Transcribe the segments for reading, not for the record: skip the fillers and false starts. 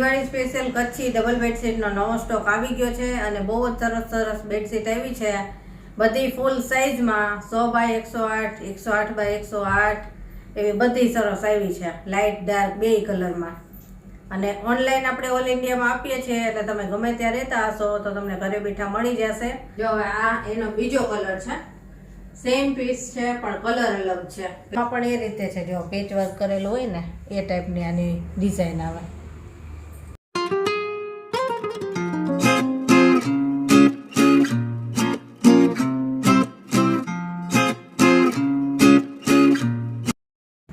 Diwali special Kutchi double બેડશીટનો નવો stock આવી ગયો છે અને બહુ જ સરસ સરસ બેડશીટ આવી છે. બધી ફૂલ સાઇઝમાં 100 x 108 108 by 108 એવી બધી સરસ આવી છે, લાઇટ ડાર્ક બે કલરમાં. અને ઓનલાઈન આપણે ઓલ ઇન્ડિયામાં આપીએ છીએ, એટલે તમે ગમે ત્યાં રહેતા હશો તો તમને ઘરે બેઠા મળી જશે. જો હવે આ એનો બીજો કલર છે, સેમ પીસ છે પણ કલર અલગ છે. એમાં પણ એ રીતે છે, જો પેચ વર્ક કરેલું હોય ને એ ટાઈપની આની ડિઝાઇન આવે.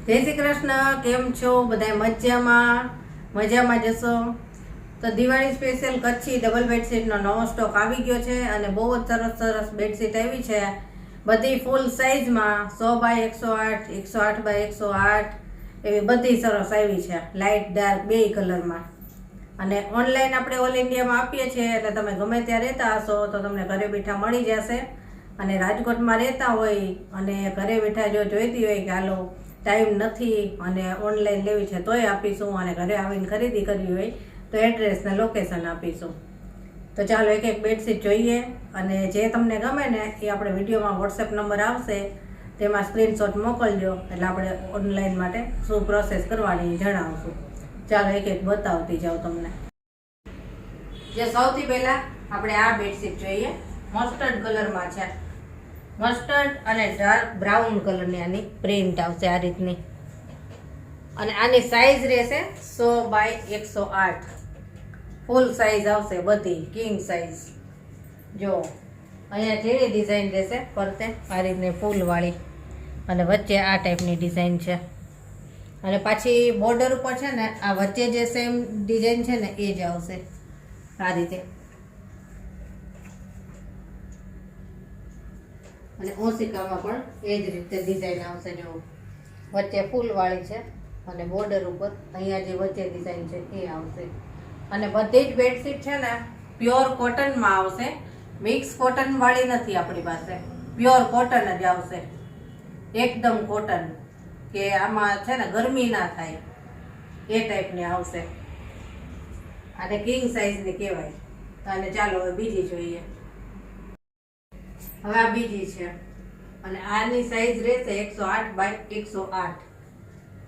જય શ્રી કૃષ્ણ, કેમ છો બધા? મજામાં જશો તો. દિવાળી સ્પેશિયલ કચ્છી ડબલ બેડશીટનો નવો સ્ટોક આવી ગયો છે અને બહુ જ સરસ સરસ બેડશીટ આવી છે. બધી ફૂલ સાઇઝમાં 100 by 108 108 by 108 એવી બધી સરસ આવી છે, લાઇટ ડાર્ક બે કલરમાં. અને ઓનલાઈન આપણે ઓલ ઇન્ડિયામાં આપીએ છીએ, એટલે તમે ગમે ત્યાં રહેતા હશો તો તમને ઘરે બેઠા મળી જશે. અને રાજકોટમાં રહેતા હોય અને ઘરે બેઠા જો જોઈતી હોય કે હાલો ટાઈમ નથી અને ઓનલાઈન લેવી છે તોય આપીશું, અને ઘરે આવીને ખરીદી કરવી હોય તો એડ્રેસ ને લોકેશન આપીશું. તો ચાલો એક એક બેડશીટ જોઈએ, અને જે તમને ગમે ને એ આપણે વિડીયોમાં વોટ્સએપ નંબર આવશે, તેમાં સ્ક્રીનશોટ મોકલજો, એટલે આપણે ઓનલાઈન માટે શું પ્રોસેસ કરવાની જણાવશું. ચાલો એક એક બતાવતી જાઉં તમને. જે સૌથી પહેલાં આપણે આ બેડશીટ જોઈએ, મસ્ટર્ડ કલરમાં છે. મસ્ટર્ડ અને ડાર્ક બ્રાઉન કલરની આની પ્રિન્ટ આવશે આ રીતની. અને આની સાઇઝ રહેશે 100 by 108. ફૂલ સાઇઝ આવશે, બધી કિંગ સાઇઝ. જો અહીંયા જેની ડિઝાઇન રહેશે ફરતે આ રીતની ફૂલવાળી, અને વચ્ચે આ ટાઈપની ડિઝાઇન છે. અને પાછી બોર્ડર ઉપર છે ને આ વચ્ચે જે સેમ ડિઝાઇન છે ને એ જ આવશે આ રીતે. અને ઓશિકામાં પણ એ જ રીતે ડિઝાઇન આવશે. જો વચ્ચે ફૂલવાળી છે અને બોર્ડર ઉપર અહીંયા જે વચ્ચે ડિઝાઇન છે એ આવશે. અને બધી જ બેડશીટ છે ને પ્યોર કોટનમાં આવશે, મિક્સ કોટન વાળી નથી આપણી પાસે, પ્યોર કોટન જ આવશે, એકદમ કોટન, કે આમાં છે ને ગરમી ના થાય એ ટાઈપની આવશે. આને કિંગ સાઇઝની કહેવાય. અને ચાલો હવે બીજી જોઈએ. હવે આ બીજી છે, અને આની સાઇઝ રહેશે 108 by 108.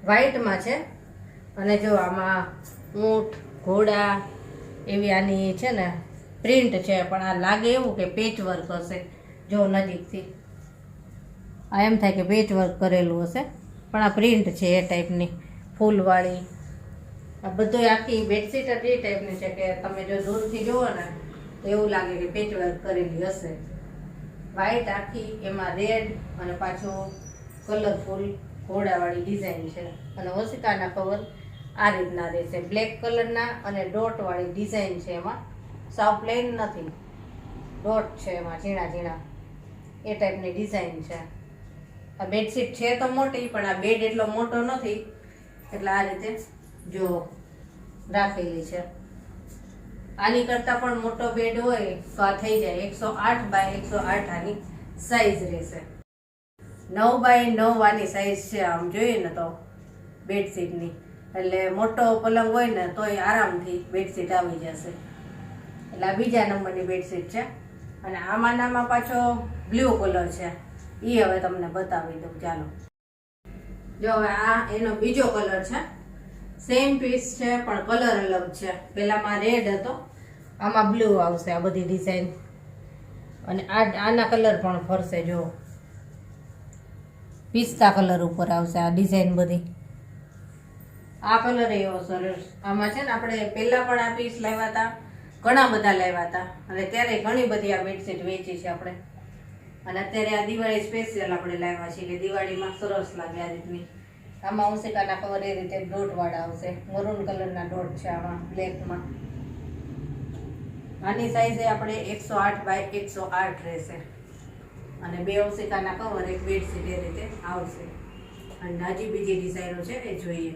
વ્હાઈટમાં છે, અને જો આમાં ઊંટ ઘોડા એવી આની છે ને પ્રિન્ટ છે, પણ આ લાગે એવું કે પેચ વર્ક હશે. જો નજીકથી આ એમ થાય કે પેચ વર્ક કરેલું હશે, પણ આ પ્રિન્ટ છે એ ટાઈપની ફૂલવાળી. આ બધું આખી બેડશીટ જ એ ટાઈપની છે કે તમે જો દૂરથી જુઓ ને તો એવું લાગે કે પેચ વર્ક કરેલી હશે. વ્હાઈટ આખી, એમાં રેડ અને પાછું કલરફુલ ઘોડાવાળી ડિઝાઇન છે. અને ઓશિકાના કવર આ રીતના રહેશે, બ્લેક કલરના અને ડોટવાળી ડિઝાઇન છે. એમાં સાવ પ્લેન નથી, ડોટ છે એમાં ઝીણા ઝીણા એ ટાઈપની ડિઝાઇન છે. આ બેડશીટ છે તો મોટી, પણ આ બેડ એટલો મોટો નથી, એટલે આ રીતે જો રાખેલી છે. આની કરતાં પણ મોટો બેડ હોય તો આ થઈ જાય 108 by 108 આની સાઇઝ રહેશે. 9 by 9 આની સાઇઝ છે આમ જોઈએ ને તો બેડશીટની, એટલે મોટો પલંગ હોય ને તોય આરામથી બેડશીટ આવી જશે. એટલે આ બીજા નંબરની બેડશીટ છે. અને આમાં પાછો બ્લુ કલર છે, એ હવે તમને બતાવી દઉં. ચાલો જો હવે આ એનો બીજો કલર છે, સેમ પીસ છે પણ કલર અલગ છે. પેલામાં રેડ હતો, આમાં બ્લુ આવશે આ બધી ડિઝાઇન. અને આના કલર પણ ફરશે, જો પિસ્તા કલર ઉપર આવશે આ ડિઝાઇન બધી. આ કલર એવો સરસ. આમાં છે ને આપણે પહેલા પણ આ પીસ લાવ્યા હતા, ઘણા બધા લાવ્યા હતા, અને ત્યારે ઘણી બધી આ બેડશીટ વેચી છે આપણે. અને અત્યારે આ દિવાળી સ્પેશિયલ આપણે લાવ્યા છીએ કે દિવાળીમાં સરસ લાગે આ રીતની. આમાં ઓશિકાના કવર એ રીતે ડોટ વાળા આવશે, મરૂન કલરના ડોટ છે આમાં બ્લેકમાં. આની સાઈઝ આપણે 108 by 108 રહેશે. અને બે ઓશિકાના કવર, એક બેડશીટ એ રીતે આવશે. અને હજી બીજી ડિઝાઇનો છે એ જોઈએ.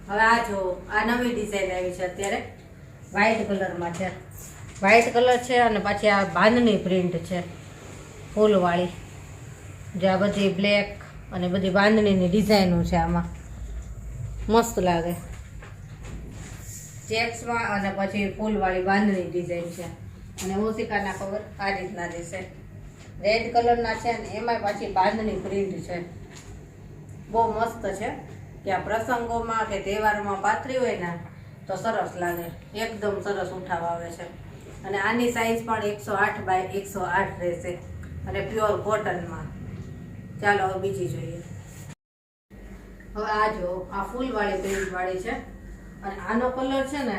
હવે આ જો આ નવી ડિઝાઇન આવી છે અત્યારે, વ્હાઈટ કલરમાં છે. વ્હાઈટ કલર છે અને પાછી આ બાંધણી પ્રિન્ટ છે ફૂલવાળી. જે આ બધી બ્લેક અને બધી બાંધણીની ડિઝાઇનો છે આમાં, મસ્ત લાગે. ચેક્સમાં અને પછી ફૂલવાળી બાંધણી ડિઝાઇન છે. અને ઓશિકાના કવર આ રીતના રહેશે. રેડ કલરના છે ને એમાં પાછી બાંધણી પ્રિન્ટ છે. બહુ મસ્ત છે કે આ પ્રસંગોમાં કે તહેવારોમાં પાથરી હોય ને તો સરસ લાગે. એકદમ સરસ ઉઠાવ આવે છે. અને આની સાઈઝ પણ 108 બાય 108 રહેશે અને પ્યોર કોટનમાં. ચાલો હવે બીજી જોઈએ. હવે આ જો આ ફૂલવાળી પ્રિન્ટવાળી છે અને આનો કલર છે ને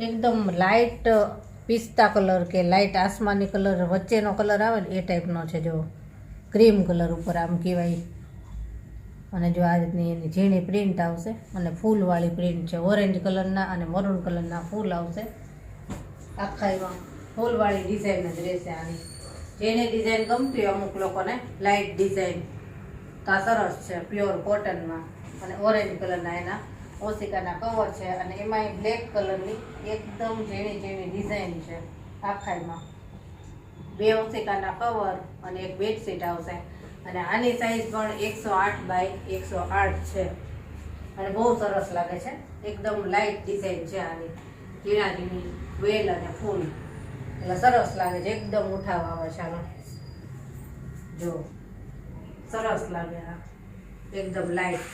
એકદમ લાઇટ પિસ્તા કલર કે લાઇટ આસમાની કલર વચ્ચેનો કલર આવે ને એ ટાઈપનો છે. જો ક્રીમ કલર ઉપર આમ કહેવાય. અને જો આ રીતની એની ઝીણી પ્રિન્ટ આવશે અને ફૂલવાળી પ્રિન્ટ છે. ઓરેન્જ કલરના અને મરૂન કલરના ફૂલ આવશે. આખા એમાં ફૂલવાળી ડિઝાઇન જ રહેશે આની. જેને ડિઝાઇન ગમતી હોય અમુક લોકોને લાઇટ ડિઝાઇન તો આ સરસ છે પ્યોર કોટનમાં. અને ઓરેન્જ કલરના એના ઓશિકાના કવર છે અને એમાં બ્લેક કલરની એકદમ ઝીણી ઝીણી ડિઝાઇન છે. આખાઈમાં 2 ઓશિકાના કવર અને એક બેડશીટ આવશે. અને આની સાઈઝ પણ 108 બાય 108 છે અને બહુ સરસ લાગે છે. એકદમ લાઇટ ડિઝાઇન છે આની. ઝીણા ઝીણી વેલ અને ફૂલ એટલે સરસ લાગે છે. એકદમ ઉઠાવ આવે છે આનો. જો સરસ લાગે આ એકદમ લાઇટ.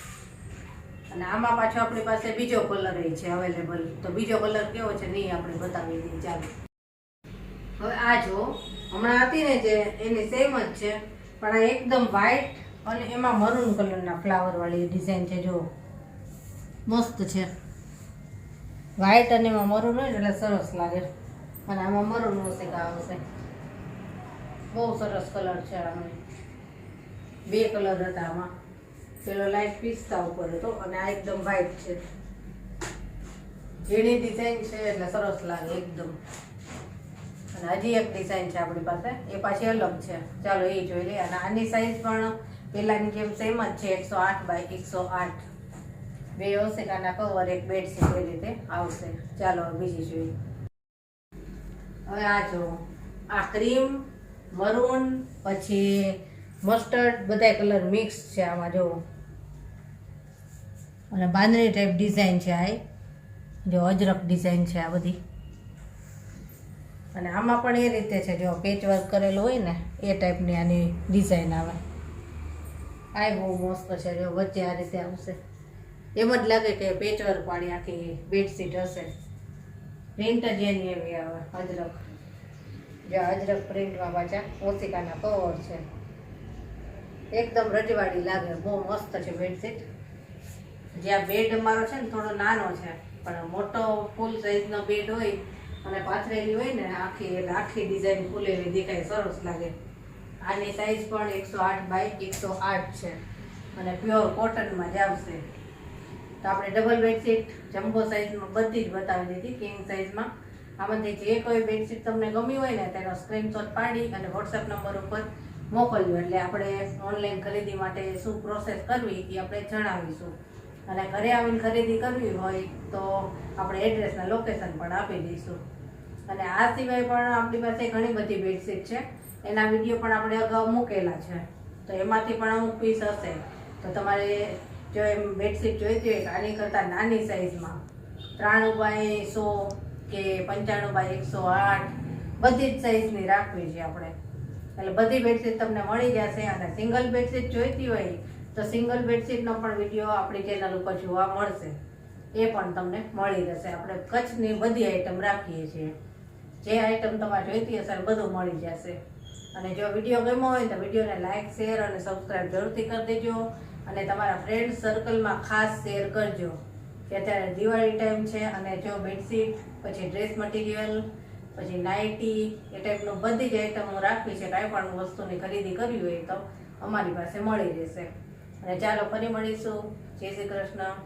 અને આમાં પાછો આપણી પાસે બીજો કલર છે અવેલેબલ. તો બીજો કલર કેવો છે નહીં આપણે બતાવી દઈએ. ચાલો હવે આ જો હમણાં હતી ને જે એની સેમ જ છે પણ આ એકદમ વ્હાઈટ અને એમાં મરૂન કલરના ફ્લાવર વાળી ડિઝાઇન છે. જો મસ્ત છે. વ્હાઈટ અને એમાં મરૂન હોય ને એટલે સરસ લાગે. અને આમાં મરૂન ઓશિકા આવશે. બહુ સરસ કલર છે આમાં. 2 કલર હતા આમાં. પેલો લાઈટ પિસ્તા ઉપર હતો અને આ એકદમ વ્હાઈટ છે. ઝીણી ડિઝાઇન છે એટલે સરસ લાગે એકદમ. અને હજી એક ડિઝાઇન છે આપણી પાસે એ પાછી અલગ છે. ચાલો એ જોઈ લઈએ. અને આની સાઈઝ પણ પેલાની જેમ સેમ જ છે 108 બાય 108. 2 ઓશિકાના કવર એક બેડશીટ એ રીતે આવશે. ચાલો બીજી જોઈએ. હવે આ જો આ ક્રીમ મરૂન પછી મસ્ટર્ડ બધા કલર મિક્સ છે આમાં. જો અને બાંધણી ટાઈપ ડિઝાઇન છે આ. જો અજરક ડિઝાઇન છે આ બધી. અને આમાં પણ એ રીતે છે. જો પેચ વર્ક કરેલું હોય ને એ ટાઈપની આની ડિઝાઇન આવે. આ બહુ મસ્ત છે. જો વચ્ચે આ રીતે આવશે. એમ જ લાગે કે પેચ વર્ક વાળી આખી બેડશીટ હશે. પ્રિન્ટ જ એની એવી આવે અજરક. જો અજરક પ્રિન્ટમાં પાછા ઓશિકાના કવર છે. એકદમ રજવાડી લાગે. બહુ મસ્ત છે બેડશીટ. જે આ બેડ અમારો છે ને થોડો નાનો છે પણ મોટો ફૂલ સાઈઝનો બેડ હોય અને પાથરેલી હોય ને આખી એટલે આખી ડિઝાઇન ખુલેલી દેખાય. સરસ લાગે. આની સાઈઝ પણ 108 બાય 108 છે અને પ્યોર કોટનમાં જ આવશે. તો આપણે ડબલ બેડશીટ જમ્બો સાઈઝમાં બધી જ બતાવી દીધી. કિંગ સાઈઝમાં આમાંથી જે કોઈ બેડશીટ તમને ગમી હોય ને તેનો સ્ક્રીનશોટ પાડી અને વોટ્સએપ નંબર ઉપર મોકલજો. એટલે આપણે ઓનલાઈન ખરીદી માટે શું પ્રોસેસ કરવી એ આપણે જણાવીશું. અને ઘરે આવીને ખરીદી કરવી હોય તો આપણે એડ્રેસના લોકેશન પણ આપી દઈશું. અને આ સિવાય પણ આપણી પાસે ઘણી બધી બેડશીટ છે. એના વિડીયો પણ આપણે અગાઉ મૂકેલા છે. તો એમાંથી પણ અમુક પીસ હશે. તો તમારે જો એમ બેડશીટ જોઈતી હોય આની કરતાં નાની સાઈઝમાં 93 બાય 100 કે 95 બાય 108 બધી જ સાઈઝની રાખવી છે આપણે. એટલે બધી બેડશીટ તમને મળી જશે. અને સિંગલ બેડશીટ જોઈતી હોય તો સિંગલ બેડશીટનો પણ વિડીયો આપણી ચેનલ ઉપર જોવા મળશે. એ પણ તમને મળી જશે. આપણે કચ્છની બધી આઈટમ રાખીએ છીએ. જે આઈટમ તમારે જોઈતી હશે બધું મળી જશે. અને જો વિડીયો ગમ્યો હોય તો વિડીયોને લાઇક શેર અને સબસ્ક્રાઈબ જરૂરથી કરી દેજો. અને તમારા ફ્રેન્ડ સર્કલમાં ખાસ શેર કરજો કે અત્યારે દિવાળી ટાઈમ છે. અને જો બેડશીટ પછી ડ્રેસ મટીરિયલ પછી નાઇટી એ ટાઈપનું બધી જ આઈટમો રાખવી છે. કાંઈ પણ વસ્તુની ખરીદી કરવી હોય તો અમારી પાસે મળી રહેશે. અને ચાલો ફરી મળીશું. જય શ્રી કૃષ્ણ.